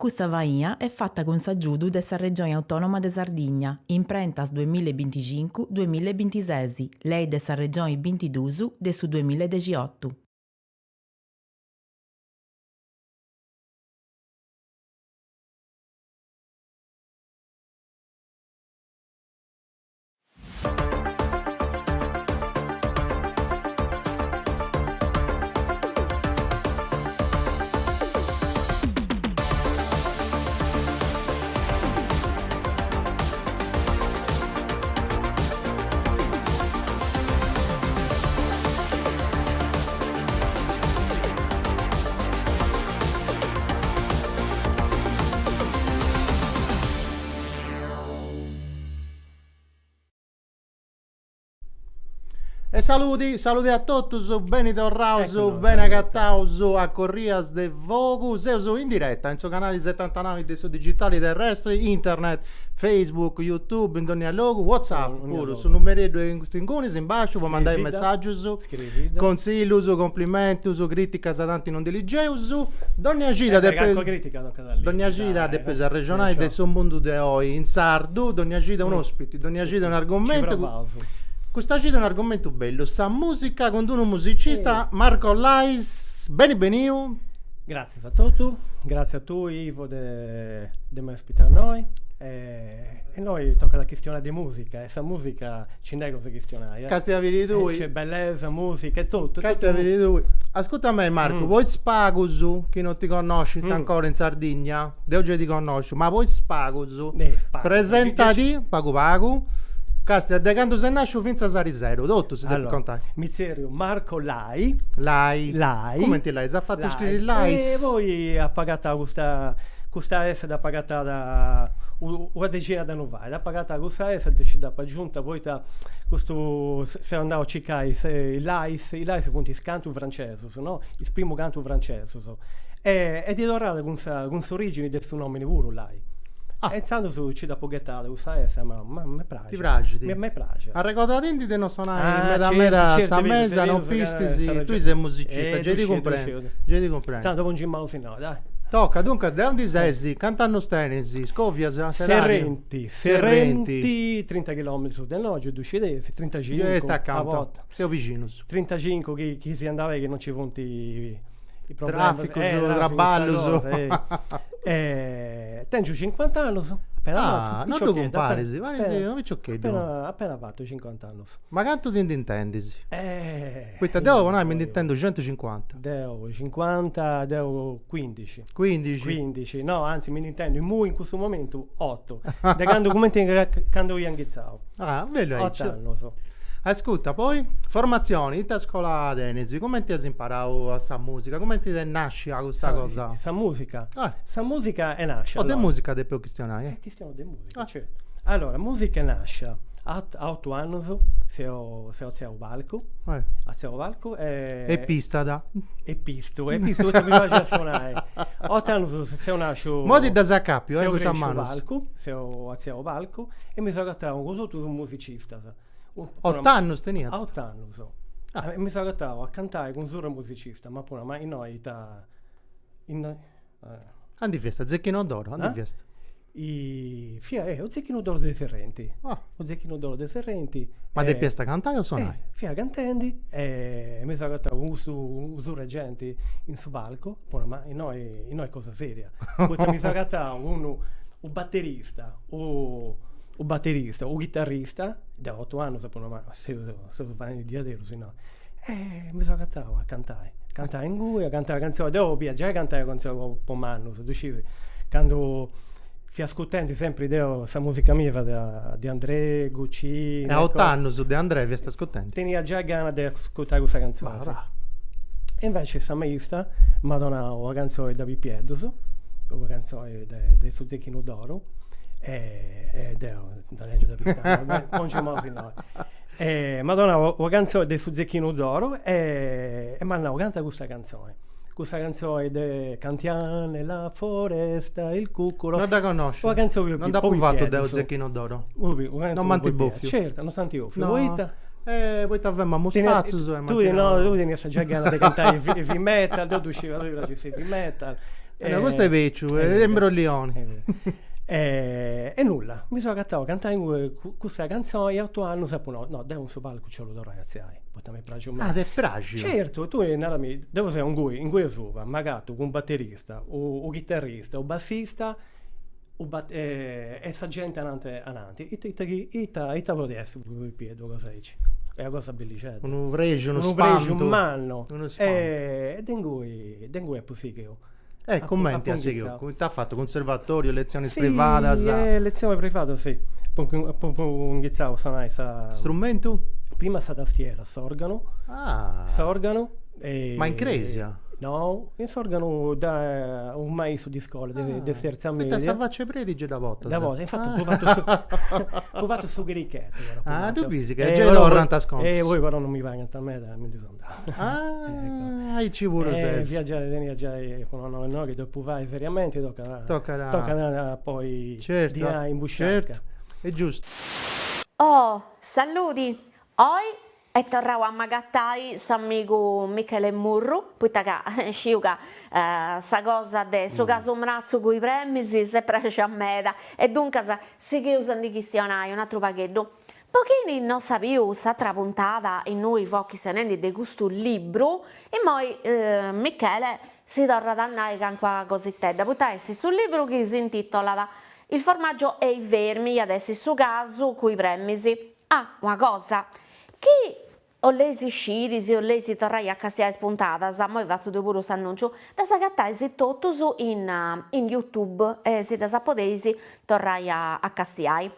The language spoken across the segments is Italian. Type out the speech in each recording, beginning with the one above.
Questa vaia è fatta con s'aggiudu dessa Regione Autonoma de Sardigna, in prentas 2025-2026, lei dessa Regione 22 de su 2018. E saluti a tutti, ben tornaus, ben agattaus a Corrias de Vogus, e in diretta, in suo canale 79 dei su digitali terrestri, internet, Facebook, YouTube, in ogni luogo, WhatsApp, pure, su numero 2 stingoni, in basso, può mandare messaggi, consigli, complimenti, critica a tanti non diligeus, Donna Gida, Donna Gida, depesa regionale del suo mondo di oggi, in sardo, Donna Gida un ospite, Donna Gida un argomento. Questa gita è un argomento bello, sa musica con uno musicista, Marco Lais, benvenuto. Grazie a tutti, grazie a tu Ivo di mi ospitare noi. E noi tocca la questione di musica, e sa musica ci ne cosa questione. Castiavili tu. C'è bellezza, musica e tutto. Castiavili tu. Ascolta me Marco, voi Spagusu, chi non ti conosci ancora in Sardegna, de oggi ti conosci, ma voi Spagusu, presentati, Pagu. Casti, da quando sei nasce finza Sari Zero, tutto si deve contare. Miserio, Marco Lai. Come ti l'hai? Si è fatto scrivere Lai? E voi ha pagato questa S da pagata da una decina di anni, da pagata questa S decida per giunta poi da questo se andavo a cercare i Lais punti canto francese, no? Il primo canto francese. E di dorare con origini del suo nome pure Lai. Pensando su ci da poghettare questa S, ma mi piace. Ti piace? Mi piace. A ricordare di non suonare meda sa mezza, non fisti, tu sei musicista, già ti comprendo. Santo dopo un gimmalo finale, dai. Tocca, dunque, da onde sei? Cantando stenesi, Scovia, Serrenti, 30 km del nord, Duscidesi, 35 a volta. Sei vicino. 35 chi si andava che non ci fonti i problemi. Traffico, traballo. Tengo 50 anni. Non lo comparesi, appena fatto 50 anni. Ma quanto ti intendisi? Questa devo mi intendo 150. Devo 50, devo 15. 15? No, anzi mi intendo in questo momento 8. Da quando io anghizzavo. Bello 8 anni so. Ascolta, poi formazione, in scuola Denesi, come ti hai imparato a sta musica? Come ti nasce a questa cosa? Sa musica? Sa musica è nasce. O di musica di più cristiana? Cristiano di musica, certo. Allora, musica nasce a 8 anni, se ho zio Valco. A zio Valco e pista da? E pisto che mi piace suonare. 8 anni se ho nasciuto. Modi da Zaccapio, se ho a zio Valco e mi sono agattato con tutto un musicista. 8 anni teniamo? 8 anni mi sono agattato a cantare con un musicista, ma poi in noi andi festa, Zecchino d'Oro, andi festa. Ho Zecchino d'Oro dei Serrenti. Ho Zecchino d'Oro dei Serrenti. Ma di festa cantai o suonai? Cantendi e mi sono agattato con un reggenti in su palco, poi ma in noi cosa seria. Poi mi sono agattato un batterista, un batterista, un chitarrista, da 8 anni sapevano, ma se fanno di diadero, se no. Mi sono agattato a cantare in cui, a cantare canzoni, devo viaggiare a cantare canzoni un po' manno, sono decisi, quando fi ascoltando sempre questa musica mia di André, Guccini. A 8 anni su di André vi sta ascoltando? Tenia già ganas di ascoltare questa canzone. E invece questa maestra mi ha donato una canzone da Pipiedos, una canzone del suo Zecchino d'Oro. Da legge da pistare, non c'è mai finale. Madonna, ho canzone del suo Zecchino d'Oro e Mannau canta questa canzone. Questa canzone de Cantian nella foresta, il cuculo. Non la conosco. Una canzone non da più fatto dello Zecchino d'Oro. Non manti buffi. Certo, non tanti buffi. Poi ti avevamo mostazzo. Tu devi assaggiare gana di cantare heavy metal, tu uscivi a dire heavy metal. No, questo è vecchio, è imbroglione. E nulla, mi sono accattato a cantare questa canzone e 8 anni sapevo no, devo un palco ce l'ho da ragazzi, poi mi piace un Te piace? certo, tu nella mia, devo essere un gui, in cui sopra, magari un batterista, o chitarrista, o bassista, e sta gente avanti, e potessi il piede, cosa dici? È una cosa bellissima. Un pregio, uno pregio, spanto. un manno. Uno spanto. E dengo è così che io. Commenti a Appunto, come ti ha fatto? Conservatorio, lezioni Sì, private? lezione privata, sì. Poi iniziavo a suonare Strumento? prima sta tastiera, s'organo. S'organo. Ma in Cresia? No, in s'organo da un maestro di scuola, di terza Questa media. sa faccia predige da volta. Da volta, infatti ho fatto su grichetto. Tu pensi che è già da 40 sconti? E voi però non mi pagano a me, mi disonda. Hai ci vuole senso. Viaggiare con no, che dopo vai seriamente tocca poi certo, di in busciarca. certo, è giusto. Saluti! Oggi è tornato a magattai s'amico Michele Murru, poiché sciuga sa cosa de su caso mrazzo coi premi si prece a meta e dunque si chiusa di questionare un altro pacchetto. Pochini non sapevo sa trapuntata in noi vocchi senenti di questo libro e poi Michele si torna a dannare con qualche cositella, poiché sul libro che si intitola Il formaggio e i vermi, adesso in su caso coi premisi. Una cosa, che ho lesi scirisi, ho lesi torrai a castia spuntata, ma ho fatto pure s'annuncio, da sagattai si tutto su in YouTube, e si da sapodesi torrai a castiai.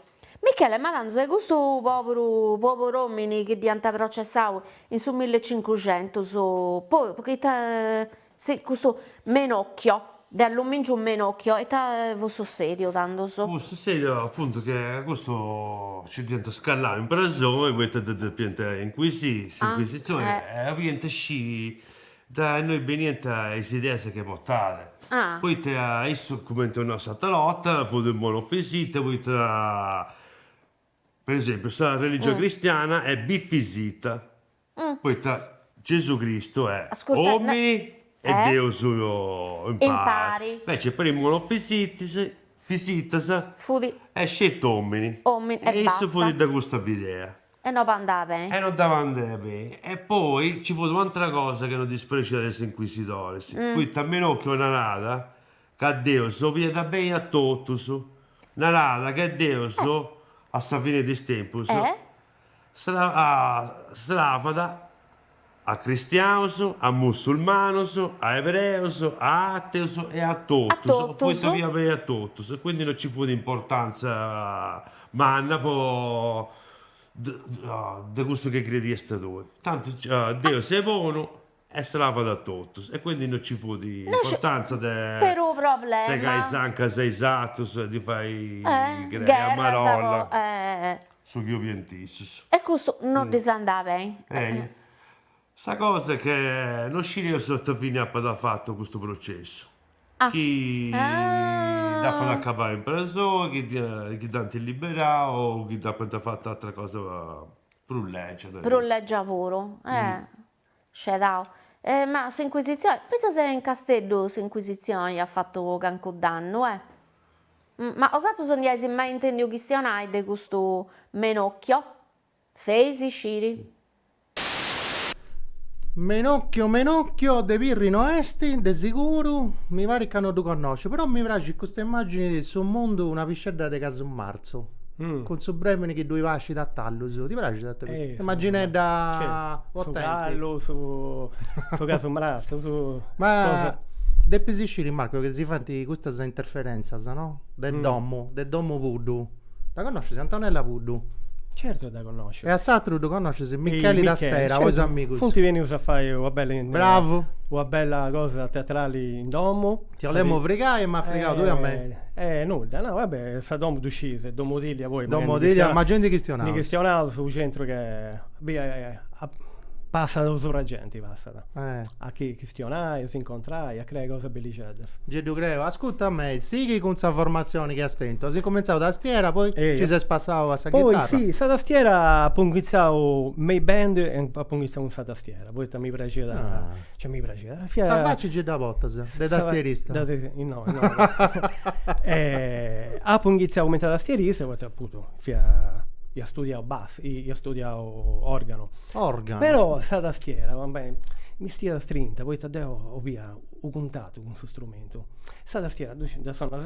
Michele, ma tanto sei questo povero uomini che diventa processato in su 1500, poi perché sì, questo menocchio, dall'umincio un menocchio, e te vostro serio tanto so. Questo serio appunto che questo ci diventa scalato in prigione, questo diventa inquisizione, ovviamente sci da noi beniente idee che portare. Poi te adesso come una lotta, poi un buon offesita, poi per esempio la religione cristiana è bifisita, poi Gesù Cristo è uomini e Dio sono impari. Invece prima lo fisitas e scelto uomini. E isso fu da questa idea. E non andava bene. E non andava bene. E poi ci fu un'altra cosa che non dispiace adesso inquisitori. Qui almeno che una nada che Dio so vieta bene a tutti. Una nada che Dio so a sta fine di tempo. Strafada a cristianos, a musulmanos, a ebreos, a ateos e a totus. Poi via bene a totus. Quindi non ci fu di importanza manna po di questo che credi è stato. Tanto Dio sei buono e strava da totus. E quindi non ci fu di importanza per un problema. Se che anche sei esatto, di fai a marolla su chi obientissi. E questo non disandava bene. Sta cosa è che non sciglio sotto fine ha fatto questo processo. Chi dopo da acabare in preso, chi tanti liberato, chi dopo ha fatto altre cose per legge. Per legge puro. Scedato. Ma s'inquisizione, pensa se in Castello s'inquisizione ha fatto canco danno, Ma osato sono di mai intendi questionare di questo menocchio? Fesi, sciri? Menocchio, de pirrino esti, de sicuro, mi pare che non lo conosci, però mi piace queste immagini di sul mondo una piscetta di caso marzo, con su bremini che due vasci da tallo, ti piace da te? Immagine da su gallo, su caso marzo, ma de pesisci Marco che si fanno questa interferenza, no? Del domo Voodoo, la conosci Antonella Voodoo? Certo da conoscere. E a Satru tu conosci Michele da Stera, voi amici. Funti vieni a fare bravo. Una bella cosa teatrale in domo. Ti volevo fregare ma fregato tu a me. Nulla, no, vabbè, sta domo d'uscita, domo d'Ilia voi. Domo d'Ilia, ma gente cristiana. Di cristianato sul centro che passa da usura gente, passa Eh. a chi questionare, si incontrai, a creare cose bellicette. Gedu creo, ascolta a me, sì con questa formazione che ha stento, si cominciato da tastiera, poi Io. ci si è spassato a sta Poi chitarra. sì, sta tastiera ha iniziato mei band e ha iniziato con sta tastiera, poi mi piaceva, Ah. cioè mi piaceva. Savacci Ge da Bottas, de tastierista. No. Ha iniziato come tastierista, poi appunto, io ho studiato basso, io ho studiato organo. Organo. Però sta tastiera, vabbè, mi stia strinta, poi ti ho via un contatto con questo strumento. Sta tastiera, da sono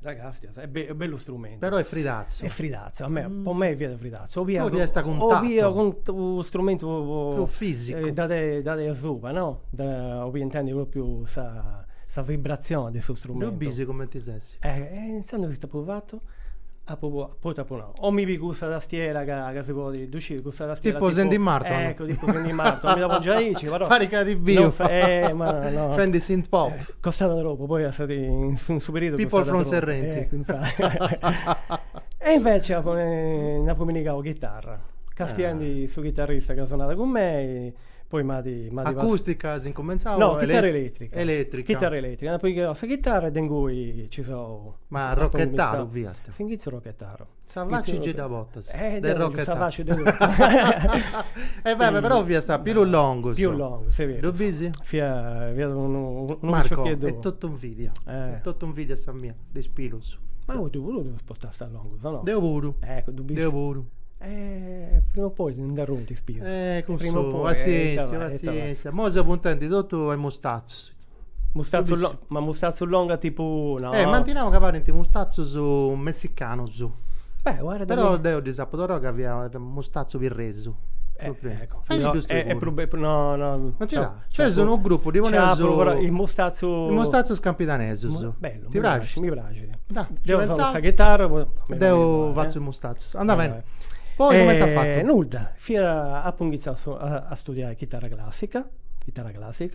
ragazzi, è bello strumento. Però è fridazzo. È fridazzo, a me è via da fridazzo. Tu riesci a contatto. Ho via con un strumento Più fisico. da a zupa, no? Ho via intendi proprio sta vibrazione di questo strumento. Non bisi come ti sei. Iniziando si sta provato. Poi no. O mi più questa tastiera che si può dire, questa tastiera Tipo Sandy Martin. Ecco, tipo Sandy Martin. Mi dopo già dici, però Carica di bio. ma no. Fendi synth pop. Costata troppo, poi è stato in su periodo People costata from troppo. Serrenti. Ecco, infatti. E invece ne comunicavo chitarra. Castiandi su chitarrista che ha suonato con me, e poi Acustica, si incominciava? no, chitarra elettrica. Elettrica. Chitarra elettrica. Poi ho questa chitarra e in cui ci sono... Ma rocchettaro, via. Si inizia rocchettaro. Savacci Ge da Bottas. Del del rocchettaro. Savacci Beh, però via sta più lungo. Più lungo, se vede. Lo bisi? Via un Marco, ciocchietto. è tutto un video. È tutto un video sta mia, di Spilus. Ma tu devo spostare sta lungo, no? Devo pure. Ecco, tu Devo pure. prima o poi andrò ti spiro. Prima o poi. Pazienza. Mo siamo contenti, tutto è mostazzo. Ma mostazzo lunga tipo... No. Manteniamo che parenti mostazzo su messicano su. Beh, guarda... Però devo di Sapodoro che aveva mostazzo virreso. Ecco. Fai No, di giusto no. Non ti dà. Cioè sono un gruppo di il mostazzo... Il mostazzo scampidanese su. Bello, Ti piace? mi piace. Dai, Devo usare questa chitarra... Devo faccio il mostazzo. Andava bene. Poi come ti ha fatto? Nulla. Ha iniziato a studiare chitarra classica,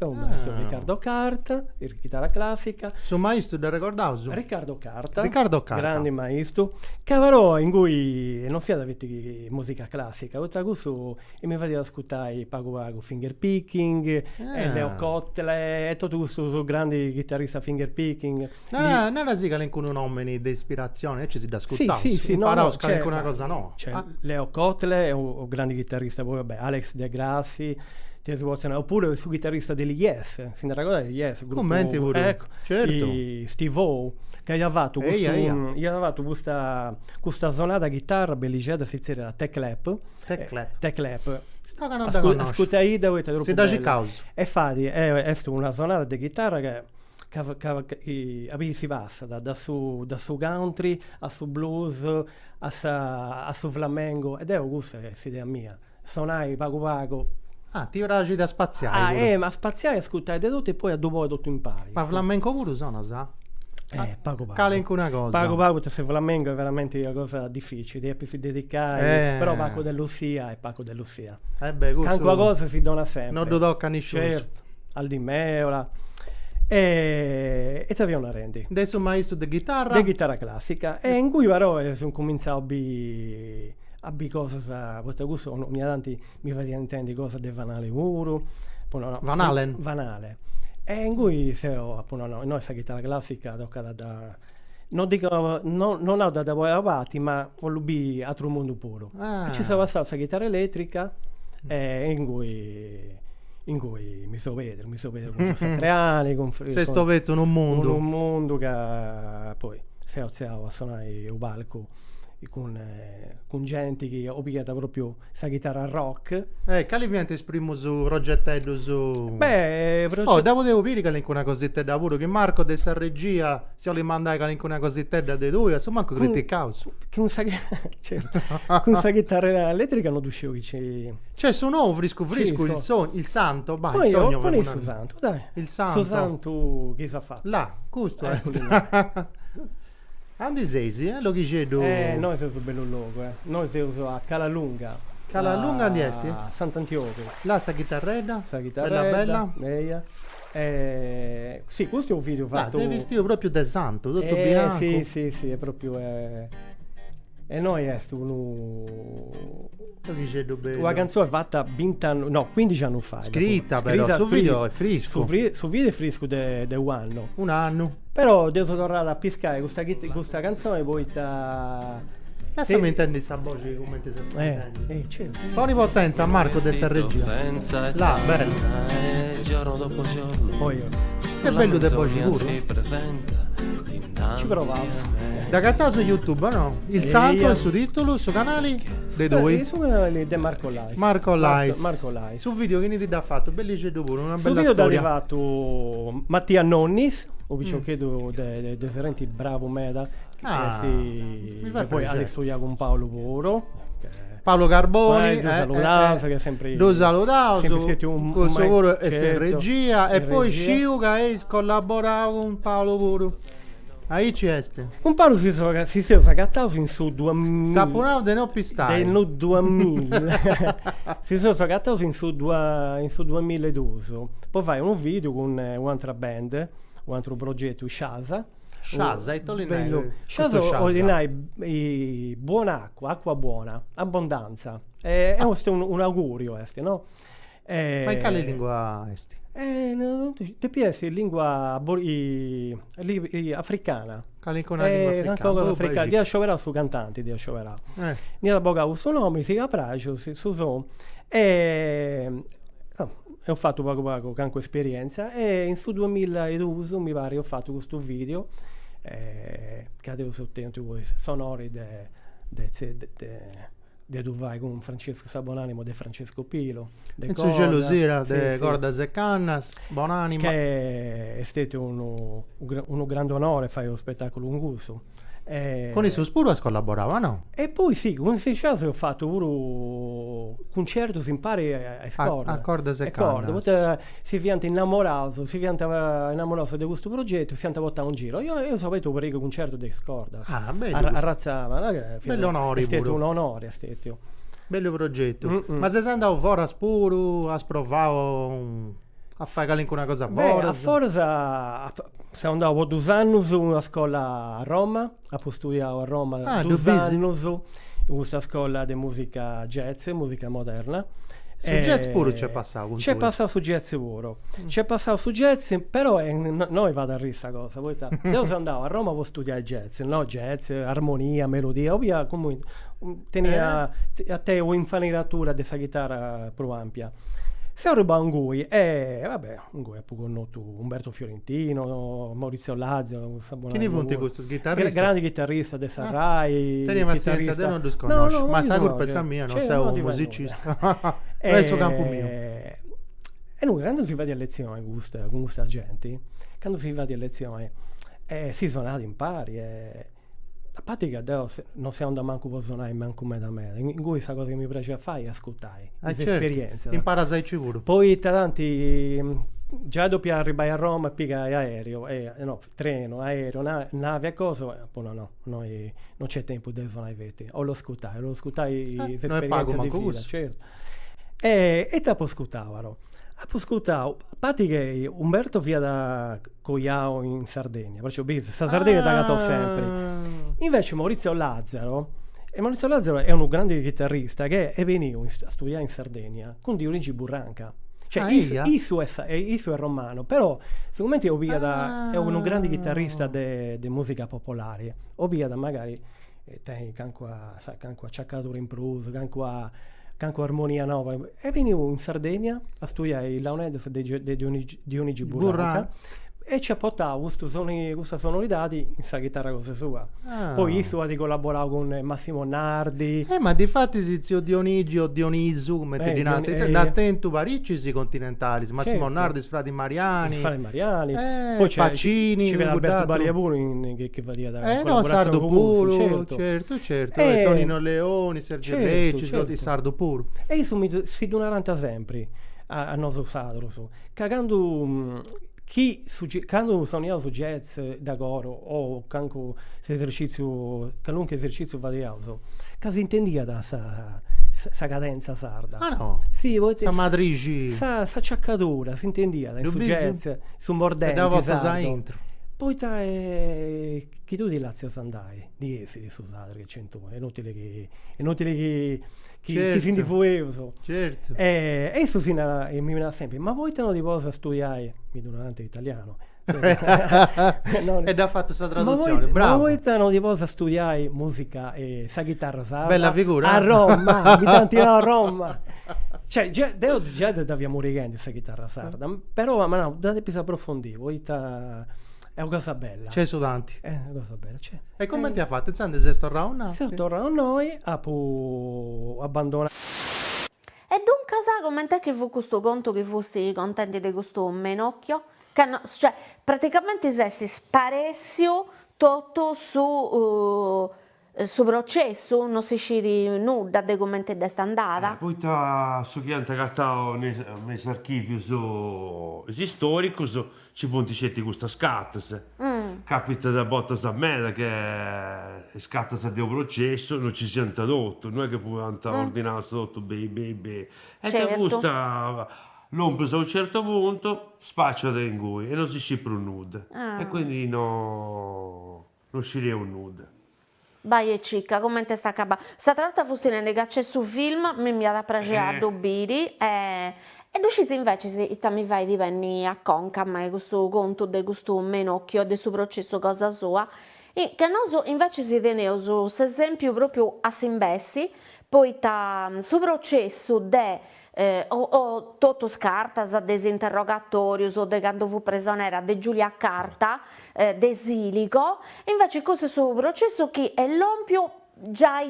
un maestro Riccardo Carta, chitarra classica. Suo maestro da ricordavo. Riccardo Carta, grande maestro, cavarò in cui non fiata di musica classica, oltre a questo e mi faceva ascoltare Pago finger picking, Leo Kotle, e tutto questo su grandi chitarrista finger picking. Non era sì che con un nome di ispirazione, ci si da ascoltare. Sì, no, c'è una cosa no. Leo Kotle è un grande chitarrista, poi vabbè, Alex De Grassi, oppure il chitarrista degli Yes, si ne ricorda degli Yes? Commenti pure, ecco, certo. Steve O, che gli ha fatto questa suonata chitarra bellicetta, si chiama Tech Lap. Sta che non da conosci. Ascolta Ida, è troppo si dà bella. causa. E infatti è una suonata di chitarra che si passa da su country a su blues a su flamenco, ed è questa è l'idea mia, suonai pago. Ti piace da spaziare. Ma spaziare, ascoltare di tutto e poi a dopo tutto impari. Ma flamenco pure sono, sa? Pago. Cala in una cosa. Pago, se flamenco è veramente una cosa difficile, devi dedicare, però Paco dell'Ossia è Paco dell'Ossia. Anche una cosa si dona sempre. Non lo tocca nessuno. Certo, al di Meola. E ti aveva una rendi. Adesso maestro di chitarra. Di chitarra classica. E in cui però sono cominciato a cose, perché questo ogni tanto mi fa intendere cosa del Van Halen Van Halen. E in cui noi questa chitarra classica toccata da non ho da avati, ma con l'ubi altro mondo puro. Ci stava questa chitarra elettrica in cui mi so vedere con 3 anni sei sto vetto in un mondo che poi si alzava a suonare il palco con gente che ho pigliato proprio questa chitarra rock. Caliviante esprimo su progettello su... dopo devo dire che una cosetta da pure che Marco dessa regia se li mandai che una cosetta da due insomma anche criticavo con questa chitarra elettrica non uscivo che c'è suono frisco il santo poi il sogno poi il santo dai il santo che sa fa là questo Andi Sesi, lo che c'è noi siamo bello logo, noi siamo a Calalunga di Esti? A Sant'Antioco. Là sta chitarretta? Bella. Sì, questo è un video fatto. Sei vestito proprio da santo, tutto bianco. Sì, è proprio E noi è una canzone fatta 15 anni fa. Scritta però, su video è fresco. Su video è fresco di un anno. Un anno. Però devo tornare a piscare questa canzone poi Adesso mi intendi sta voce come ti sei certo. Fuori potenza a Marco de Regia. Là, bello. Giorno dopo giorno. Poi Che bello de voce puro. ci provavo. Da cattare su YouTube, no? Il santo, il suo titolo, il suo canale, dei due. Su canale di Marco Lais. Marco Lais. Marco Lais. Sul video che ne ti ha fatto, bellissimo pure, una Sul bella video è storia. arrivato Mattia Nonnis, o credo de Serenti bravo Meda, mi fa che poi piacere. ha studiato con Paolo Poro. Paolo Carboni, Lo salutato, che è sempre lo salutato, sempre stato un con suo lavoro è in certo, regia, e in poi regia. Sciuga e collaborava con Paolo Puro. Ahí ci este. Con Paolo si sono sagattato in su 2000. Caponavo de no pistai. Del 2000 si sono sagattato in su 2012. Poi fai un video con un'altra band, un altro progetto, Shasa. Shasa, e tolinai. Shasa ordinai buona acqua buona, abbondanza. È un augurio, no? Ma in quale lingua esti? TPS in lingua africana. Calicona lingua africana. Dia scioverà su cantanti, dia scioverà. Nella boga il suo nome, si capraccio, su so. Ho fatto poco con esperienza e in su 2012 mi pare ho fatto questo video che avevo soltanto sonori de Duvai con Francesco Sabonanimo de Francesco Pilo in su gelosia de Corda Zeccannas, Bonanima, che è stato uno grande onore fare lo spettacolo un gusto. Con il Suspuro collaborava, no? E poi sì, con questi caso ho fatto un concerto, si impara a scorda. A Corda Zeccannas. Si viene innamorato di questo progetto, si viene a votare un giro. Io sapevo per il concerto di scorda. Bello. A Razzava. Bello onore. È stato un onore, è stato. Bello progetto. Ma se sei andato fuori a Spuro, has provato a fare anche una cosa fuori? A Forza siamo andati 2 anni in una scuola a Roma, ho studiato a Roma 2 anni in questa scuola di musica jazz, musica moderna. Su jazz pure c'è passato. C'è passato su jazz pure. C'è passato su jazz, però noi vado a ridere questa cosa. Io sono andato a Roma per studiare jazz, no? Jazz, armonia, melodia, ovvia, comunque tenia a te un'infarinatura di questa chitarra più ampia. Se arriva un Gui, un Gui ha conosciuto Umberto Fiorentino, Maurizio Lazio, chi ne vuoi questo chitarrista? Grande chitarrista del Sarrai. Te ne ma senza te non lo sconosci, ma sai colpa è mia, non sei un musicista. Questo campo mio. E noi quando si va a lezione con questa gente, quando si va a lezione, si suonano in pari. A parte che adesso non siamo da manco per suonare, manco me da me. In cui questa cosa che mi piace fare è ascoltare, esperienze. Impara sai sicuro. Poi tanti già dopo arrivare a Roma piega aereo, treno, aereo, nave e cose, poi no, noi non c'è tempo di suonare i veti. O lo ascoltare esperienze di vita, certo. E te può ascoltare. A parte che Umberto via da Coiao in Sardegna, perciò questa Sardegna t'ha gatto sempre. Invece Maurizio Lazzaro è un grande chitarrista che è venuto a studiare in Sardegna con Dionigi Burranca. Cioè Isu è romano, però sicuramente è un grande chitarrista di musica popolare. Ovvia da magari canco a ciaccatura in prosa, canco armonia nuova. È venuto in Sardegna a studiare il Launedes di Dionigi Burranca e ci ha portato questa sonorità in sa chitarra cosa sua. Poi Isu ha collaborato con Massimo Nardi. Ma di fatti si zio Dionigi o Dionisu, da attento paricci continentali, Massimo Nardi, Frati Mariani. Poi c'è Pacini, ci vede Alberto Bariaburo che va via da Sardo Puro, certo. Tonino Leoni, Sergio Lecci, Sardo Puro. E Isu si donaranta sempre a nostro sadro, cagando quando suoniamo su jazz da coro o qualunque esercizio variato, che si intendia da sa cadenza sarda. No? Sì, sa matrici. Sa ciaccatura, si intendia su jazz, su mordenti sardo. Poi chi tu di Lazio Sandai, di essi di Susare che c'è è inutile che chi si indifueso. Certo. E eso mi viene sempre, ma voi te non di cosa studiare, mi durante italiano. Ed ha fatto questa traduzione, ma bravo. voi te non di cosa studiare musica e sa chitarra sarda Bella figura. a Roma, mi tantino a Roma. Cioè, già dobbiamo rigare questa chitarra sarda, però ma no, date più approfondire, è una cosa bella. C'è su tanti. È una cosa bella, c'è. E come ti ha fatto? Senti se sto rauna? Se torna a noi, abbandonare. E dunque, sa com'è che fu questo conto che fosti contenti di questo menocchio? Che cioè, praticamente sesti sparessio tutto su processo, non si sciri nulla di come è andata. Poi su chi hanno cattato nei archivi storici ci sono certi queste scatte. Capita da botta a me che scatta di un processo non ci si è tradotto, non è che fu ordinato sotto e Certo. da questa l'ombre a un certo punto spaccia in cui e non si scipra un nude e quindi non sciria un nude. Vai e cicca, come te sta acabando? Sta volta fustinende che c'è su film, mi ha da pragiato biri e decisi invece se mi vai di venire a conca ma questo conto di questo menocchio del suo processo cosa sua e che noi invece si teneva su esempio proprio a Simbessi poi su processo de o tutto scarta a disinterrogatorios o de quando fu prigioniera de Giulia Carta d'esilico invece questo suo processo che è l'ompio già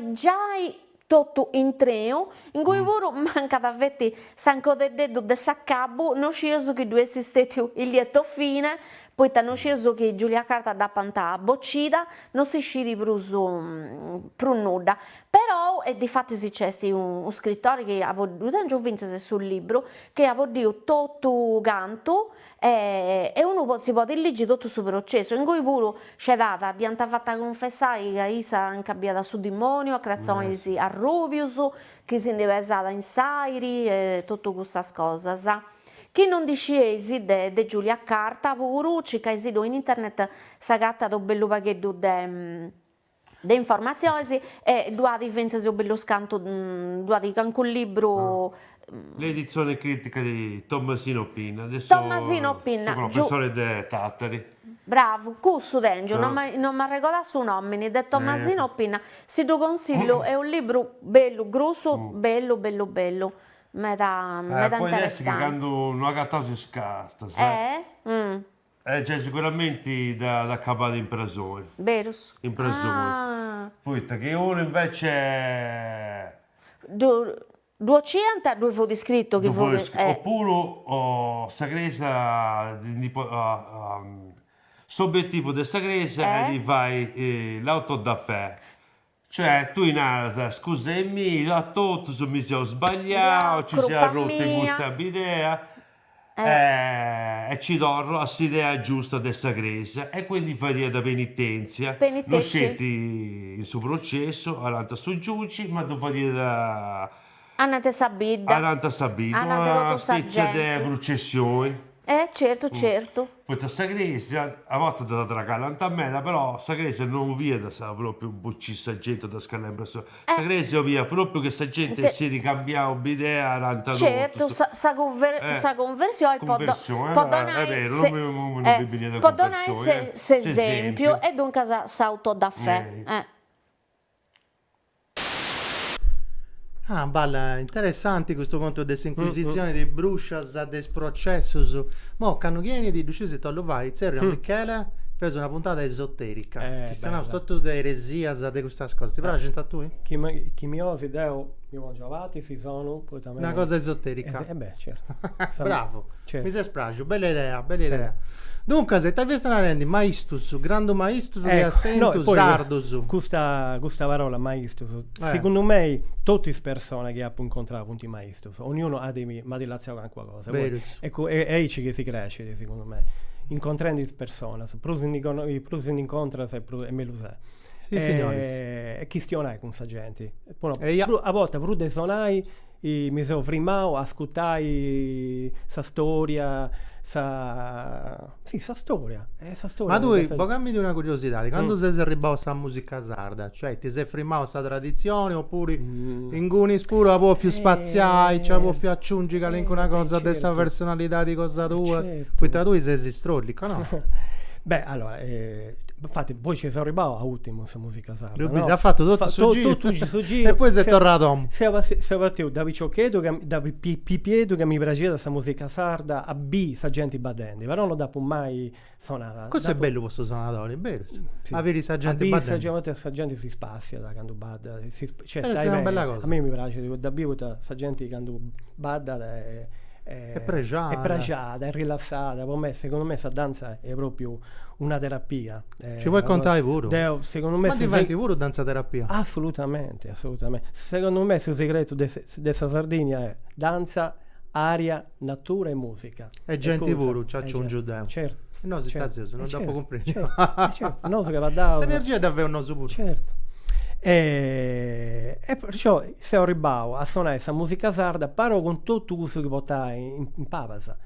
tutto in treo in cui pure manca da vetti sanco del dedo de saccabo non sceso che due esisteti il lieto fine poi hanno sceso che Giulia Carta da pantà boccida non si sciri più nuda però e di fatti si c'è un scrittore che ha voluto vincere sul libro che ha voluto tutto canto e uno si può leggere tutto sul processo in cui pure c'è data abbiamo fatta confessare che Isa anche abbiata su demonio a creazione a Rubius che si è indivesata in Sairi e tutte queste cose che non dicesi de Giulia Carta pure ci caisido in internet sagatta do bello paghetto de informazioni e due di vincere un bello scanto due di anche un libro l'edizione critica di Tommasino Pinna adesso Tommasino Pinna professore de Tattari bravo cusso d'engio non mi ricordo su nome di Tommasino Pinna si lo consiglio è un libro bello grosso bello meta poi adesso che interessante quando non ha cattato scarta c'è sicuramente da accapare in prigione vero in prigione poi che uno invece 200 due fu descritto che fu oppure Sagresa l'obiettivo di Sagresa è di fare l'auto da fè cioè tu in casa scusami da tutto mi sono sbagliato ci si è rotto in questa idea e ci torno a idea giusta di Sagresa e quindi fai da penitenzia non scetti il suo processo all'anta su giudici ma tu fai da Annate Sabida una specie di processione certo poi da Sagresa a volte da tragare a me però Sagresa non via da proprio buccissa gente da scalembra Sagresa via proprio che sta gente si è cambiato l'idea certo sa conversione può donare se esempio e dunque sa auto da fè balla, interessanti questo conto delle inquisizioni di Brucias des processus. Mo canughieni di Ducisi Tollo vai, Sergio Michele fece una puntata esoterica. Che stanno tutto di eresia di queste cose. Ti piace a tu? Chi mi osi deo mi mangiavati si sono una cosa esoterica. Certo. Bravo. Certo. Mi sei spragio, bella idea. Dunque, se ti avessi una rendi maistus, grande maistus di astentus, sardus. Questa parola maistus, secondo me, tutte le persone che hanno incontrato punti maistus, ognuno ha dei relazioni con qualcosa. Ecco, è lì che si cresce, secondo me. Incontrando le persone, i prusi incontra e me lo sa. Sì, signori. E chi stionai con questa gente? A volte, pure sonai, mi sono frimato, ascoltai questa storia. sa storia. Sa storia. Ma tu, cambi di una curiosità, quando sei arrivato a questa musica sarda, cioè ti sei frimato questa tradizione oppure in cui pure può più spaziare, cioè può più aggiungere anche una cosa di questa personalità di cosa tua, certo. tu sei strollico, no? Beh, allora, infatti poi ci sono arrivato a ultimo questa musica sarda, no? Ha fatto tutto su giro e poi sei tornato sei partito da Piccioccheto, da Pipieto che mi piaceva questa musica sarda, a B sa gente battenti, però non dopo mai suonata. Questo è bello questo suonatore, è bello. Sì. Avere sa gente a B battenti. sa gente si spazia da quando batta, cioè È stai una bene. bella cosa. A me mi piace da B sa gente quando batta è pregiata, è rilassata. Per me, secondo me, questa danza è proprio una terapia. Ci puoi contare pure? Secondo me, ma diventi pure danza terapia? Assolutamente. Secondo me, il segreto della Sardegna è danza, aria, natura e musica. E gente pure, c'è un giudeo. Certo. No, si sta zio, non dopo comprendere. Certo. No, che va da. Questa energia è davvero un oso pure. Certo. E perciò se ho ribato a suonare questa musica sarda paro con tutto questo che portai in Pavasa,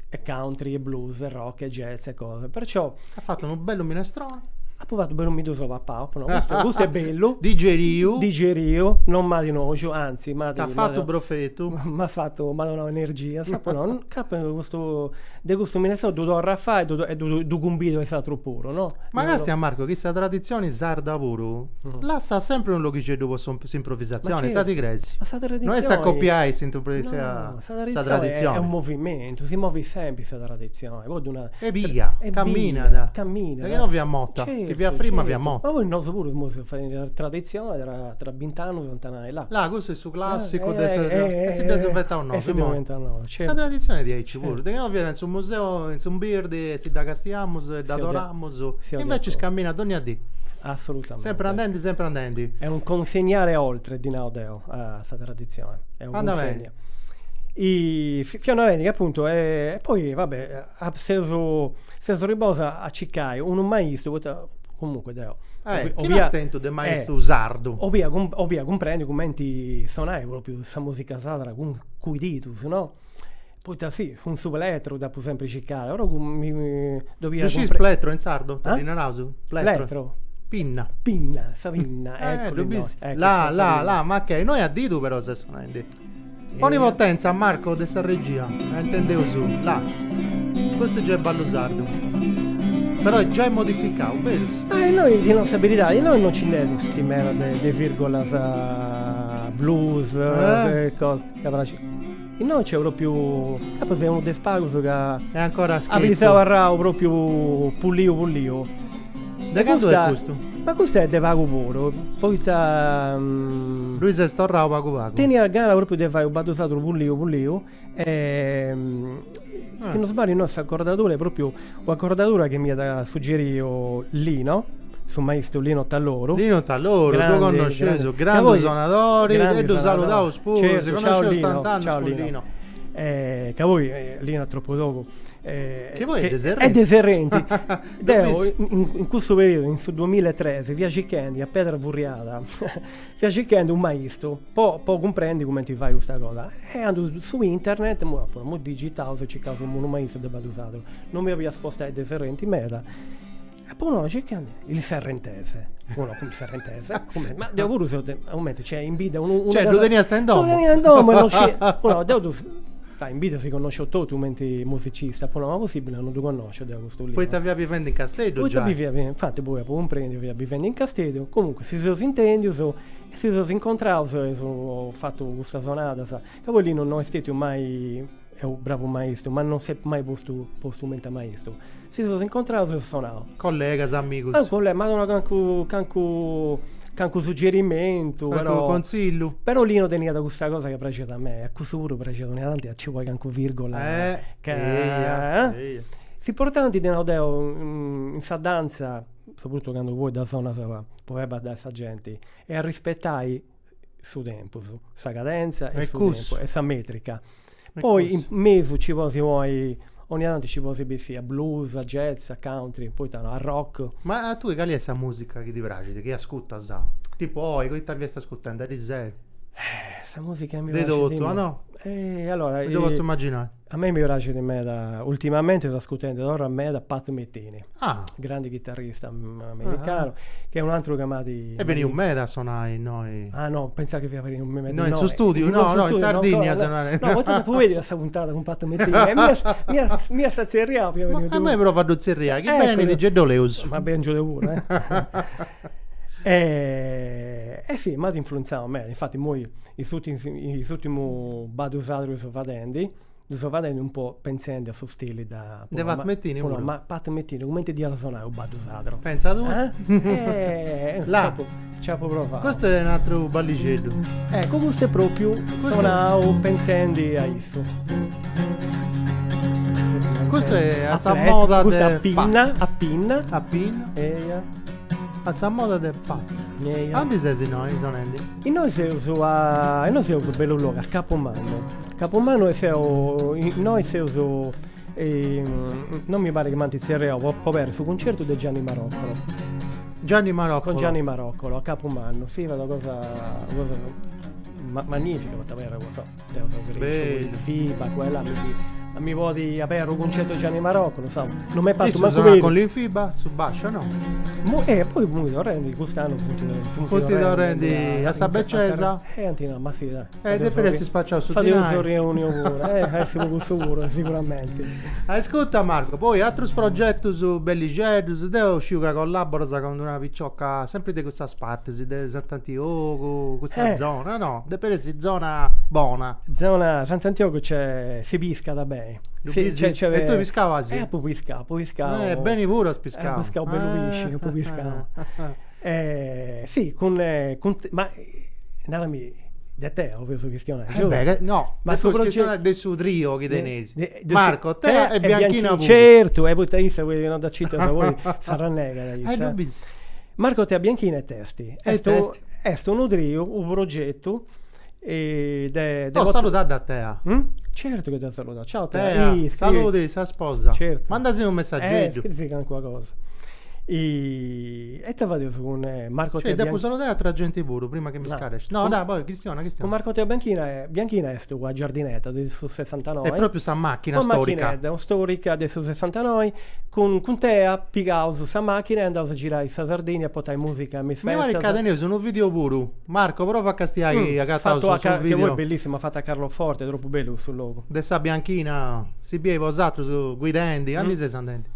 e country e blues e rock e jazz e cose, perciò Ha fatto un bello minestrone. ha provato bene un mito sopra papà, no? Questo è bello, Digerio. non ma di nojo, anzi ma Ha fatto brofetto. mi ha fatto ma non ho energia, no? Di questo minestrone do Raffaele e do gumbito è stato puro, no? Ma a Marco, questa tradizione sarda pure, là sta sempre un luogo dopo questa improvvisazione, certo. ti credi? Ma sta tradizione Non è sta copiare questa tradizione è un movimento, si muove sempre questa tradizione. E via, cammina. Perché non vi ammotta, che via prima vi ammotta. Ma voi non so pure come fare la tradizione tra 20 anni e 30 anni là. Là, questo è su classico, si presenta un nome. Questa tradizione di Aici pure, perché non viene su museo, in un birdi, si da castiamo, da adoramo, invece scammina ogni dì. Assolutamente. Sempre andando. È un consegnare oltre di Naudeo a questa tradizione. È un consegno. I Fionaretti che appunto e poi vabbè ha preso riposa a Ciccai un maestro comunque Deo chi non stento del maestro sardo ovvia comprendi commenti suonai proprio questa musica sarda con cuiditus, no? Poi sì, un subelettro dopo sempre Ciccai ora mi doveva plettro in sardo plettro pinna ecco là ma che noi a Didu però se suonando ogni potenza Marco dessa regia intendevo su là questo già è ballo sardo però è già modificato vero? Noi di nostra abilità noi non ci diamo questi merda di virgola blues noi c'è proprio capo se uno despaguso che è ancora scritto abilitava rao proprio pullio da quando è questo? Ma questo è de vago puro poi lui si storrava vago tenia gara proprio di fare un badosato pullio che non sbaglio il nostro accordatore è proprio un'accordatura che mi ha suggerito Lino su maestro Lino Talloro lo conoscevo grande suonatore e lo salutavo spuro si conoscevo stant'anni con Lino che voi Lino è troppo dopo che voi è deserrenti in questo periodo in 2013 via Cicchendi a Petra Burriata via Cicchendi un maestro poi comprendi come ti fai questa cosa e ando su internet mo digitale se c'è caso un maestro del usato non mi aveva spostato ai deserenti meta e poi no Cicchendi il serrentese come ma devo pure un momento c'è in vita lo tenia sta in domo e non c'è in vita si conosce tutti i musicisti, poi non è possibile, non ti conosce questo libro. Poi ti aveva vivendo in Castello già. Infatti poi comprendi, aveva vivendo in Castello, comunque si sono intendi, si sono incontrati e ho fatto questa sonata, che poi lì non è stato mai un bravo maestro, ma non si è mai posto mente maestro. Si sono incontrati e sono collegas, amigos. Ma non canco suggerimento consiglio però lì non tenia da questa cosa che piace a me a questo pure piace tanti ci vuoi canco virgola si importanti di Naudeo in sa danza soprattutto quando vuoi da zona poi da questa gente e a rispettare su tempo su sa cadenza e su tempo e sa metrica poi in mezzo ci vuoi ogni tanto ci può sia blues, a jazz, a country, poi a rock. Ma tu qual è questa musica che ti piace, che ascolta tipo che ti stai ascoltando, eri zero? questa musica mi Dedotto, piace di me. no? Allora, Lo posso immaginare. a me mi piace di me ultimamente sto ascoltando ora a me da Pat Metheny, Ah, grande chitarrista americano, che è un altro chiamato e veni un meta a suonare noi. Ah no, pensavo che vi avrei un meme. No, in suo studio, no, in Sardegna suonare. No, te puoi vedere questa puntata con Pat Metheny. Mia stazzeria Ma a me però vado zerria, che bene di Gedoleus. Ma ben giù pure, sì, mi ha influenzato a me. Infatti, moi i ultimi vado usato su Vadendi. Sto vedendo un po' pensando a suo stile da Pat Metheny pure. ma Pat Metheny come ti dia la suonare un vado usato? Pensa tu? Là ci ha provato. Questo è un altro ballicello. Ecco, questo è proprio suonavo pensando a isso. Questo è a sa moda del del appinna. A pinna. A sa moda del pat. Quanti sei noi, sonendi? E noi siamo bello luogo a Capomano. Capomano noi siamo non mi pare che manti zerreo può avere su concerto di Gianni Maroccolo. Con Gianni Maroccolo a Capomano. Sì, è una cosa magnifica per avere cosa. Bello. FIBA, quella mi vuoi avere un concerto di Gianni Maroccolo, sai? Non mi è fatto ma con l'infiba su Bascia, no? Poi mi lo rendi quest'anno Tutti lo rendi a Sabeccesa? Antina, ma sì, dai. Deve si spacciare su di fate un noi. riunione pure, siamo con sicuro, sicuramente. Ascolta Marco, poi altri progetti su Bellicello, su devo uscire che collabora con una picciocca sempre di questa parte, di Sant'Antioco, questa zona, no? Deve essere zona buona. Zona Sant'Antioco si pisca da bene. E tu piscava sì? Poi piscavo. Bene pure piscavo. Piscavo bello pisci, poi piscavo. Sì, ma nella mia da te ho preso Cristiano. No, ma su progetto del suo trio che tenesi. Marco, te e Bianchina pure. Certo, e poi te ista quello da città da voi sarà nega da Marco, te Bianchina e testi. È un trio, un progetto. Salutare da te. Certo che ti saluto. Ciao te. Saluti, sa sposa. Certo. Mandasi un messaggio. Scrivi qualcosa. E te vado con Marco Teo. Dopo salutare altra gente pure prima che mi scaresci. No, dai, poi Cristiano. Con Marco Teo Bianchina è sto qua giardinetta su 69. È proprio sta macchina storica. Una storica adesso 69 con te a pigao su sta macchina e andavo a girare in Sardegna e portare musica mi festa. Mi pare che sono un video pure. Marco, prova a castigare a Gattauso sul video. Che vuoi bellissimo, fatta a Carlo Forte, è troppo bello sul logo. De sta Bianchina si bieva usato su guidendi, anni 60.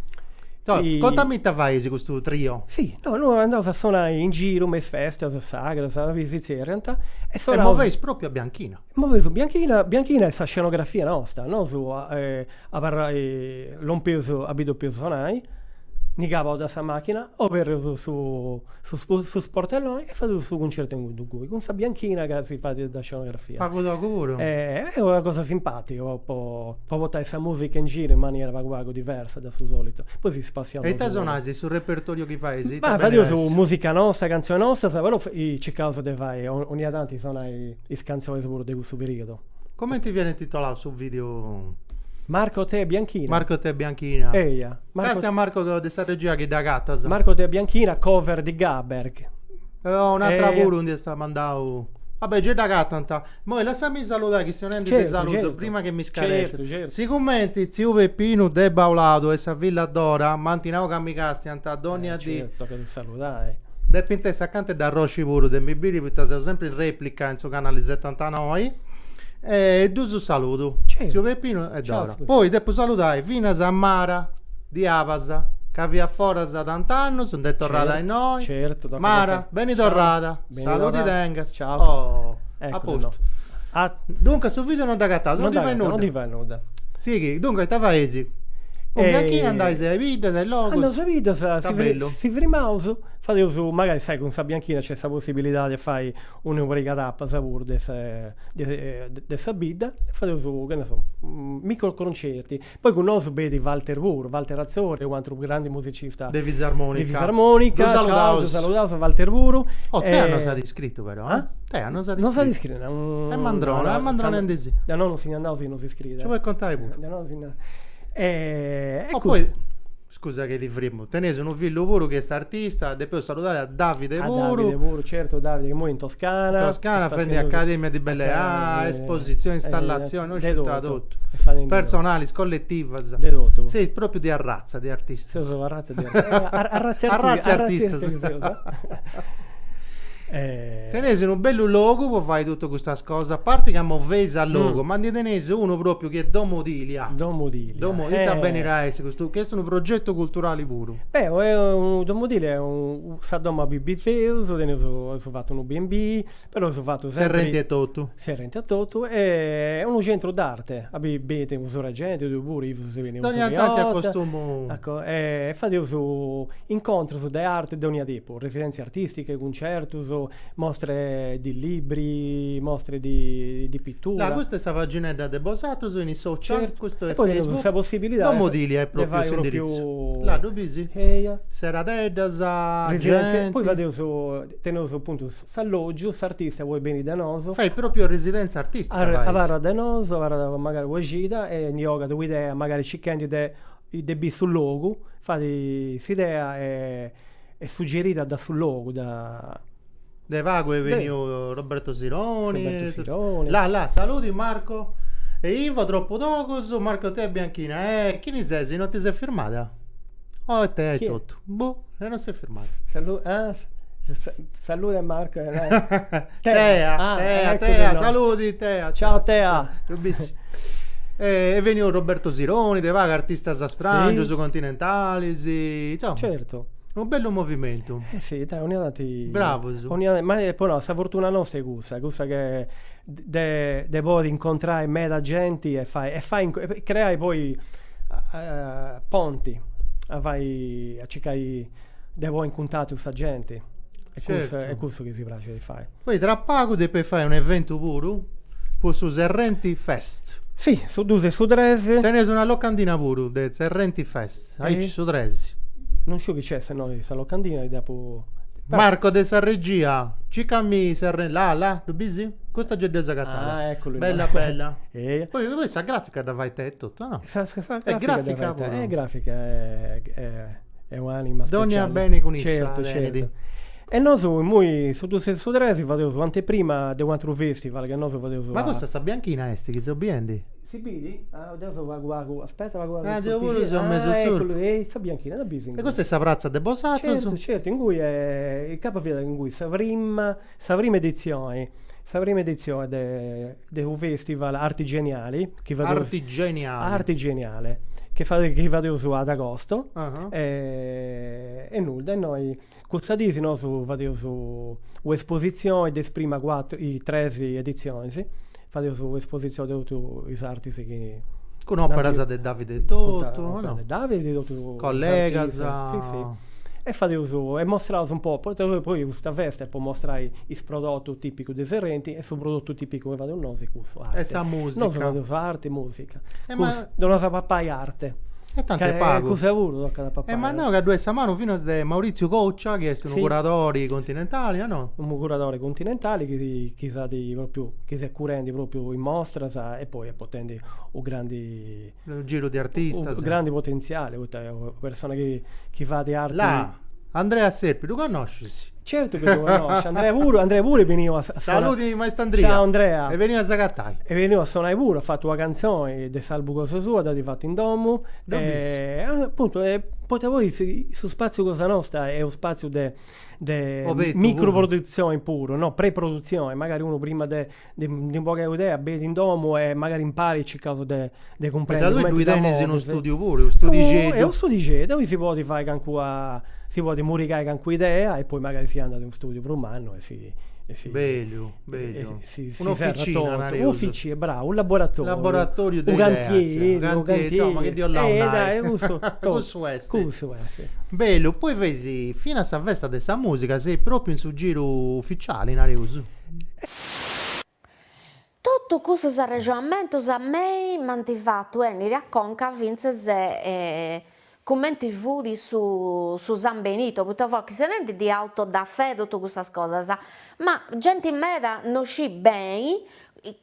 Contami te vai su questo trio? Sì, noi andavo a suonare in giro, mes feste, a Sagra, a visitare in realtà. E muoveis proprio a Bianchina? Muoveis su Bianchina è questa scenografia nostra, no? Su, l'ho preso, abito più suonare, nicavo da questa macchina, ho preso su sportellone e fatto su concerto in Gudugui, con questa Bianchina che si fa da scenografia. Pago da curo. È una cosa simpatica, può portare questa musica in giro in maniera vago diversa da suo solito. Poi si spaziava. E te sonasi sul repertorio che fai? Ma io su musica nostra, canzone nostra, però cercavo di fare ogni tanto sono i canzoni pure di questo periodo. Come ti viene titolato sul video? Marco Te Bianchina. Marco Te Bianchina. Questo è Marco di sta regia che da gatta. Marco Te Bianchina, cover di Gaberg. Un'altra pure un sta mandando. Vabbè, già da gatta. Poi lasciami salutare che stiamo ti saluto prima che mi scaresce. Certo. Si commenti zio Peppino De Baulato e sa Villa Dora, mantinavo camicasti anta Donia di. Certo che ti salutare. De Pintessa accanto da Rosci pure de Mbiri, perché sei sempre in replica in suo canale 79. E due saluto. Zio Peppino e Dora. Poi dopo salutare Vina Sammara di Avasa. Che via fuori da tant'anni, sono tornata a noi. Certo, Mara, bene tornata. Saluti tengas. Ciao. A posto. Dunque, sul video non da gattato, non ti fai nulla. Sì, dunque, te paesi. Bianchina andai se video, se logo. Andavo se video, si firmauso. Fate su, magari sai con sa Bianchina c'è questa possibilità di fare un'ubrica tappa sapore di questa bida. Fate su, che ne so, micro concerti. Poi con noi vedi Walter Wur, Walter Azzori, un altro grande musicista di Fisarmonica. Ciao, salutato Walter Wur. Te hanno stato iscritto però, Te hanno stato iscritto. Non stato iscritto. È Mandrone in desi. Da non si andava se non si iscrive. Ci vuoi contare pure? E poi Scusa che ti fremo. Tenese un figlio pure che è artista, e poi salutare a Davide A Puru. Davide Puru, certo, Davide che mo è in Toscana. Toscana, sta prendi facendo- Accademia di Belle Arti, esposizioni, installazioni, non de città tutto. tutto. E fanno in Personali, collettive. De tutto. Sì, proprio di arrazza, di artista. Sì, sono a razza di arrazzi Arrazzi artista. artista. Tenese un bello logo, poi fai tutte queste cose. A parte che abbiamo vesa al logo, ma di tenese uno proprio che è Domodilia. Domodilia. Domodilia bene Rais, questo è un progetto culturale puro. Beh, è un Domodilia è un Sadoma BB Feus, ho fatto un B&B, però ho fatto Serrenti e Totto. Serrenti a Totto, è un centro d'arte. Abbiate un soragente, due puri, se viene un Ogni tanto a costume. Ecco, fate su incontri su de arte di ogni tipo, residenze artistiche, concerti, mostre di libri, mostre di pittura. La, questa è la paginetta di Bosato su i social, Certo. questo è E poi Facebook. questa possibilità Domodilia è de proprio fai su proprio indirizzo. Là, dove bisi? Seratedda, Residenze, gente. poi vado su appunto s'alloggio, s'artista vuoi bene da noso. Fai proprio residenza artistica. A Varra da noso, magari vuoi gita e in yoga dove idea, magari cicchendi de bis sul logo, fate s'idea è suggerita da sul logo da De Vago è venuto Roberto Sironi. Roberto Sironi. Là, saluti Marco. E Ivo troppo dopo, Marco te Bianchina. Chi ne sei? Non ti sei firmata? Oh, te hai Chi è? tutto. Boh, e non sei firmata. Saluti a Marco. Tea, ecco Tea, no. saluti Tea. Ciao Tea. Rubissimo. È venuto Roberto Sironi, De Vago, artista strangio, Sì. su Continentali, sì. Insomma, Certo. un bello movimento. Sì, dai, ogni andati. Bravo, su. Ma poi no, sta fortuna nostra è questa che de poi incontrare meta gente e creare poi ponti, vai a cercare de poi incontrare questa gente. Certo. È questo che si piace di fare. Poi tra poco te puoi fare un evento pure, poi su Serrenti Fest. Sì, su due e su tre. Tenete una locandina pure, del Serrenti Fest. Aici su Tresi. Non so chi c'è, se no sa locandina e dopo. Marco de Sarregia, ci cammi Serrenti, là, tu bisi? Questa è già cattata. Ah, eccolo. Bella, bella. E Poi questa grafica da vai te e tutto, no? è grafica pure. pure. È grafica, è un'anima speciale. Donna bene con i Certo, veneti. certo. E noi su due e su tre si faceva su anteprima di un altro festival che noi faceva su. Ma questa sta bianchina esti, che so biendi? Si vedi? Adesso va aspetta, va Ah, devo pure se ho messo il eccolo, surf. sta bianchina da bising. E questa è sta prazza de Bosato? Certo, in cui è il capofiera in cui sa prima edizione del festival Arti Geniali che va Artigianiale. Arti Geniale che va su ad agosto Ah. e nulla e noi custodisi no su un'esposizione des prima i 13 edizioni sì fate su un'esposizione di tutti i artisti che Con opera Davide- de Davide Totto, opera no? di Davide tutto Collega, sì e fate uso e mostrare un po' poi questa festa può mostrare il prodotto tipico dei Serrenti e sul prodotto tipico che vado noi questo arte E sa musica. non vado su arte e musica ma- non sa papà arte E tanto è pago. cosa ha avuto tocca da papà Ma no, che due mano fino a Maurizio Coccia, che è un Sì. curatore continentali, no? un curatore continentale che sa di proprio che si è curante proprio in mostra sa, e poi è potente un grandi Un giro di artista. un sì. grande potenziale una persona che fa di arte Là, Andrea Serpi, tu conosci? certo che lo conosce Andrea pure veniva a Saluti Maestandria. ciao Andrea E veniva a Zagattai. e veniva a suonare pure ha fatto una canzone di Salvo Cosa Sua da di fatto in domo appunto potevo su spazio Cosa Nostra è un spazio di Ovetto, microproduzione puro no pre-produzione magari uno prima di un po' che idea vedi in domo e magari impari cercando di Da comprendere due come due ti dà tennis in modo, uno sì. studio pure, un studio È gedo. un studio gedo dove si può fare si può moricare con idea e poi magari si anda in un studio per un anno e si Bello, e bello. si Un'officina, una un'officina, bravo, un laboratorio. Laboratorio di un idee, cantiere, sì, un cantiere. insomma, che Dio là un dai, Questo questo è, sì. è. Bello, poi vedi, fino a sta festa della musica sei proprio in su giro ufficiale in Areuso. Tutto questo ragionamento a me mi ha fatto venire a conca vince se commenti vudi su San Benito, perché se ne di auto da fede tutte queste cose, ma gente in meda non sci bene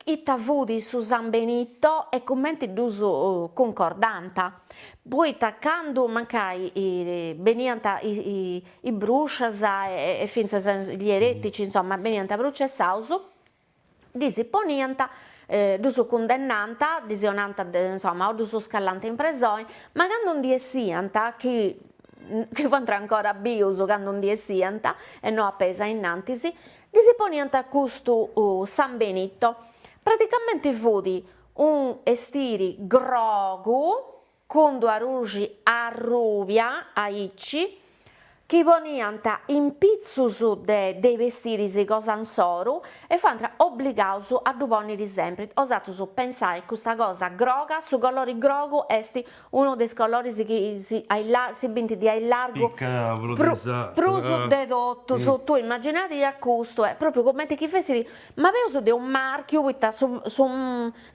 itta vudi su San Benito e commenti d'uso concordanta. Poi taccando mancai benianta i brusciasa e finza gli eretici, insomma, benianta brucessauso, disi ponianta d'uso condennanta, disionanta, insomma, o d'uso scallante in presoi, ma quando non die sianta, che vanno ancora biuso, quando non die sianta, e no appesa innantisi, disi ponianta custo San Benito. Praticamente vudi un estiri grogu, con due rugi a rubia, a icci, che ponianta in pizzusu dei vestiti cosa ansoru e fanno obbligausu a duponiri sempre. Osatusu pensare questa cosa groga, su colori grogu esti uno dei colori che si binti di ai largo prusu de dotto, tu immaginati a questo, è proprio come ti fesi, ma avevo su di un marchio,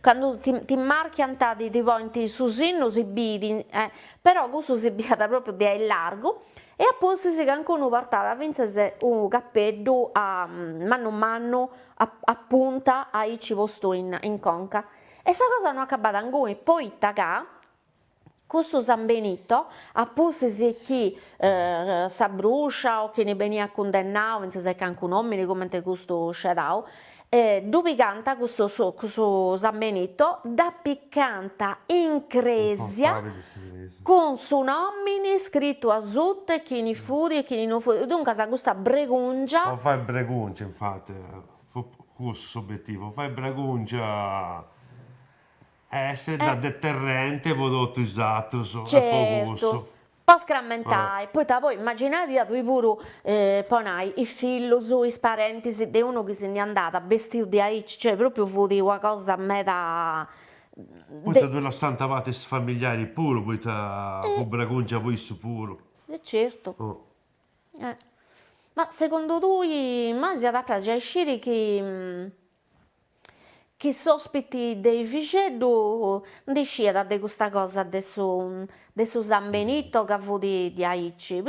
quando ti marchianta di ponti su sinno si bidi, però questo si biada proprio di ai largo. E apposta si cancuno portava a vincere un cappello a mano a punta a ici posto in conca. E sta cosa non è acabata ancora. Poi taga questo San Benito apposta si chi s'abbrucia o che ne venia condannato, vincere cancu nomini come te questo scerau. Dove canta questo San Benito da piccanta in cresia con su nomini scritto a zutte chi ne furi e chi non furi, dunque questa bregungia non fai breguncia, infatti questo obiettivo, fai breguncia essere da deterrente prodotto usato certo. Poi scrammentai, poi immaginate a tu pure ponai i figli, i parenti di uno che se ne è andata vestito di aici, cioè proprio fu di una cosa a metà. Poi tu la santa vates familiari pure, poi tu braguncia poi su pure. Certo. Oh. Ma secondo tu, ma si da piacere uscire che sospiti dei vicedo non discida di questa cosa adesso San Benito che fu di Aici. È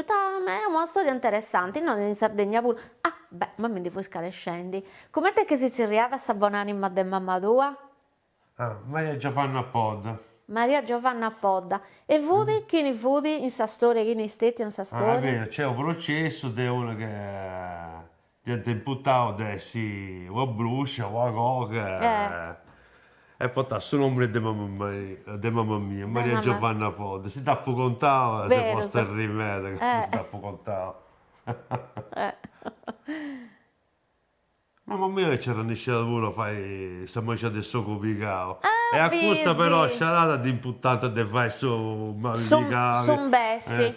una storia interessante, non in Sardegna pure. Ah, beh, ma mi devo scale scendi. Com'è che si riada a sabonare in madre mamma tua? Maria Giovanna Podda. Maria Giovanna Podda. E vudi che ne vudi in sa storia, che ne steti in sa storia? È vero, c'è un processo di uno che gente imputato adesso o brucia o a goga e poi sta su nome di mamma mia, Maria Giovanna Podda. Si dà poco contato, se fosse il rimedio che si dà poco contato. Mamma mia, c'era nascita uno, fai, si mangia del suo copicao. E a questa però sciarata di imputata di fai su malificare. Son bessi.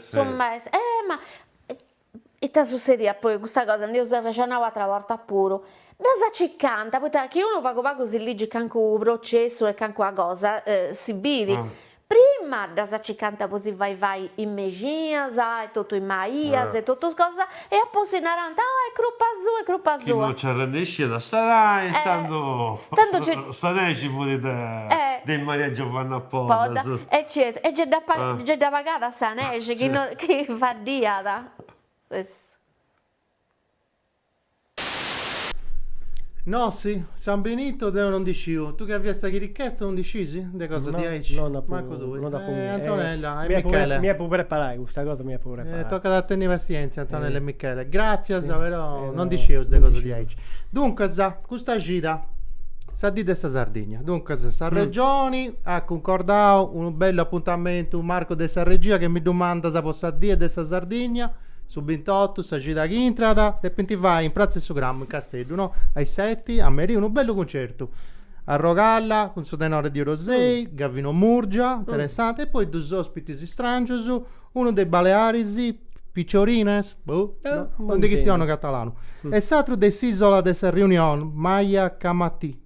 Ma e ti succedeva poi questa cosa, io si ragionava altra volta pure. Da ciccanta, poi che uno pago si legge che anche un processo e che anche una cosa si bidi. Prima da ciccanta poi vai in Megias, e tutto in Maias, e tutto cosa, e poi si narranta, è cruppa Chi sua. non c'era nascita da sarai, stando sanesci fuori di Maria Giovanna Podda. E c'è da pagare a Sanesci, che fa diada. No, sì, San Benito non dicevo. Tu che avevi sta chiricchetta non decisi? De cosa ti hai? Marco tu. Antonella e Michele. Mi è pure preparare questa cosa, mi è pure preparare. Tocca da tenere pazienza, Antonella e Michele. Grazie, però non dicevo de cosa ti hai. Dunque, questa gita sa di questa Sardegna. Dunque, sta regioni ha concordato un bello appuntamento, un Marco della regia che mi domanda se possa dire dessa Sardegna. Su 28, sta gita che entrata, e poi vai in Piazza Sogrammo in Castello, no? Ai 7, a Merì, un bello concerto. A Rogalla, con suo tenore di Rosei, Gavino Murgia, interessante, e poi due ospiti strangiosi, uno dei Balearisi, Picciorines, non di cristiano catalano, e l'altro dell'isola della Riunione, Maya Camati,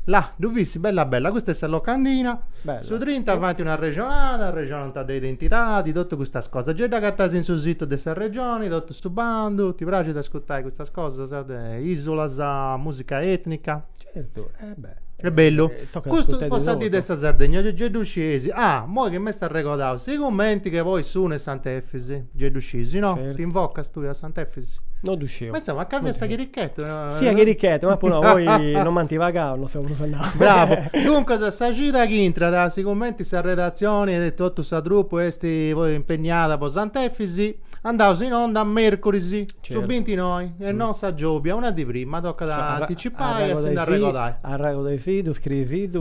là, dovessi, bella, questa è la locandina. Bella. Su 30 avanti una regionata di identità, di tutte queste cose. Già da cattasi in sul sito della regione, tutto sto bando, ti piace da ascoltare queste cose, isola, musica etnica. Certo, è bello. Questo posso dire dessa Sardegna, Gedu Scesi. Mo che mi sta ricordando, si commenti che voi su ne Sant'Efisi, Gedu Scesi, no? Certo. Ti invoca tu a Sant'Efisi. Non uscivo. Ma insomma, cambia sta chiricchetto. Sì, che ricchetto, ma poi no, voi non mantivagavo, non siamo andare. Bravo. Dunque, se sta gita che entra, sicuramente questa redazione e tutto questo gruppo, questi poi impegnata per Sant'Efisi, andavo in onda a mercoledì, Certo. su 29, e non sa Giobia, una di prima, tocca da anticipare e si da regolare. A rago dai siti, scrivi siti,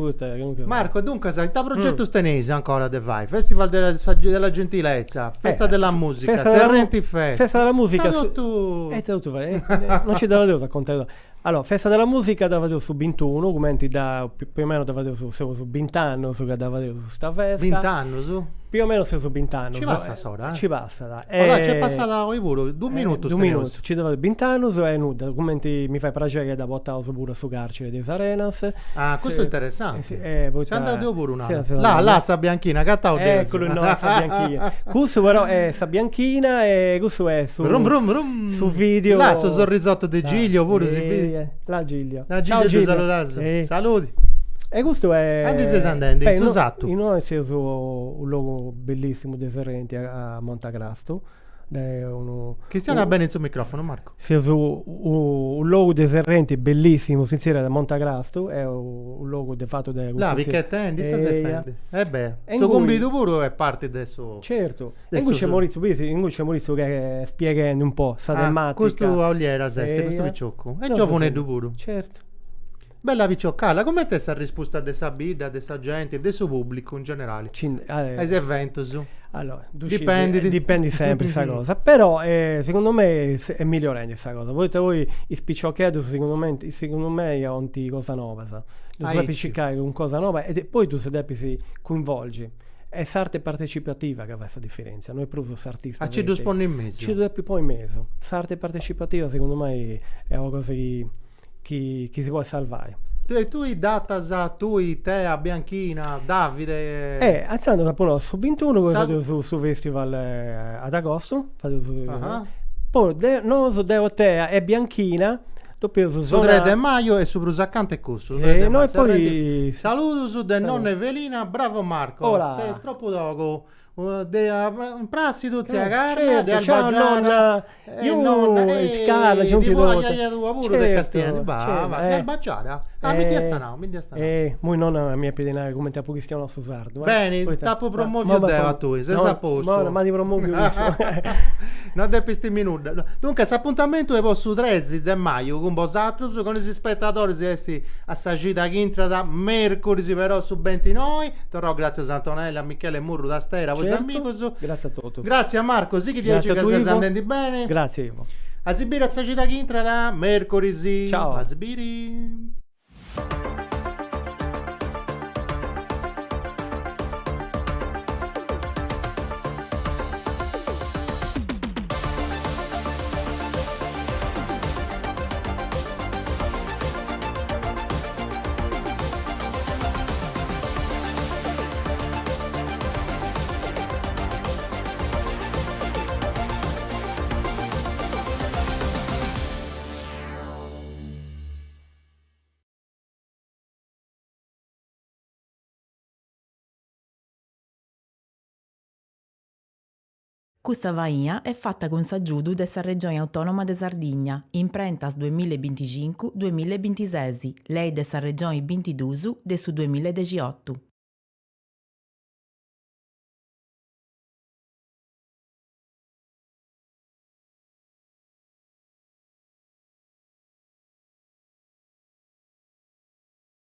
Marco, dunque, sai, il progetto stenese ancora de vai, Festival della Gentilezza, Festa della Musica, Serrenti Fest. Festa della Musica. Tu... Non ci dava devo raccontare. Allora, Festa della Musica dava su 21, commenti da più o meno dava su 20 anni, su che dava su sta festa. 20 anni su? Più o meno su 20 anni. Ci passa sopra, Ci passa, dai. Allora, c'è passata oi pure, 2 minuti. 2 minuti, ci dava 20 anni, e nuda, commenti mi fai piacere da portare su pure su carcere di Arenas. Ah, questo è interessante. Poi sei andato pure un anno. Sì, là, sta bianchina, cattao eccolo, no, sta bianchina. Questo però è sta bianchina e questo è su, su video. Là, sul sorrisotto di Giglio pure si vede. La Giglio. La Giglio ti salutasse. Saluti. E questo è... Quanti sei andando? Esatto. Noi siamo su un luogo bellissimo di Serrenti a Montagrasto. Cristiana bene il suo microfono, Marco. Siamo su un luogo di Serrenti bellissimo, sincero, da Montagrasto. È un luogo fatto da... La picchetta si fende. Suo compito pure è parte adesso. Certo. E qui c'è Maurizio che spiega un po' sta tematica. Questo Auliera Seste, questo picciocco. È giovane pure. Certo. Bella Vicioccala, come te sta risposta di questa bida, di questa gente, del suo pubblico in generale? Ai eventi su. Allora, dipende sempre questa cosa, però secondo me è migliorante questa cosa. Voi spicciocchiate secondo me è un cosa nuova, sa. Tu devi appiccicare con cosa nuova e poi tu si coinvolgi. È l'arte partecipativa che fa questa differenza. Noi proprio artisti. Ci dispone in mezzo. Ci deve poi in mezzo. L'arte partecipativa secondo me è una cosa che si può salvare. Tu data tu te a Bianchina Davide alzando da su 21 poi su festival ad agosto poi non so Deo te e Bianchina dopo su 3 de maio e su Brusacante e Cusso noi poi saluto su del nonno Evelina, bravo Marco. Sei troppo dopo un prasito zia Carla di Albagiana io scala di voglia tua pure del Castiglione di Albagiana mi dia sta moi non mi pedinare come te pochissimo nostro sardo bene tappo promuovio a tu sei a posto ma ti promuovio non devi sti minuti dunque questo appuntamento è su 13 di maggio con vosaltros con i spettatori si assagita che entra da mercoledì però su 29 torrò grazie a Antonella a Michele Murru da Stera grazie a tutti grazie a Marco sì che ti dice che stai andando bene grazie Ivo a Sibiri assagita che entra da mercoledì ciao a Sibiri. Questa vaia è fatta con s'aggiudu dessa regione autonoma de Sardigna, in prentas 2025-2026, lei dessa regione 22 de su 2018.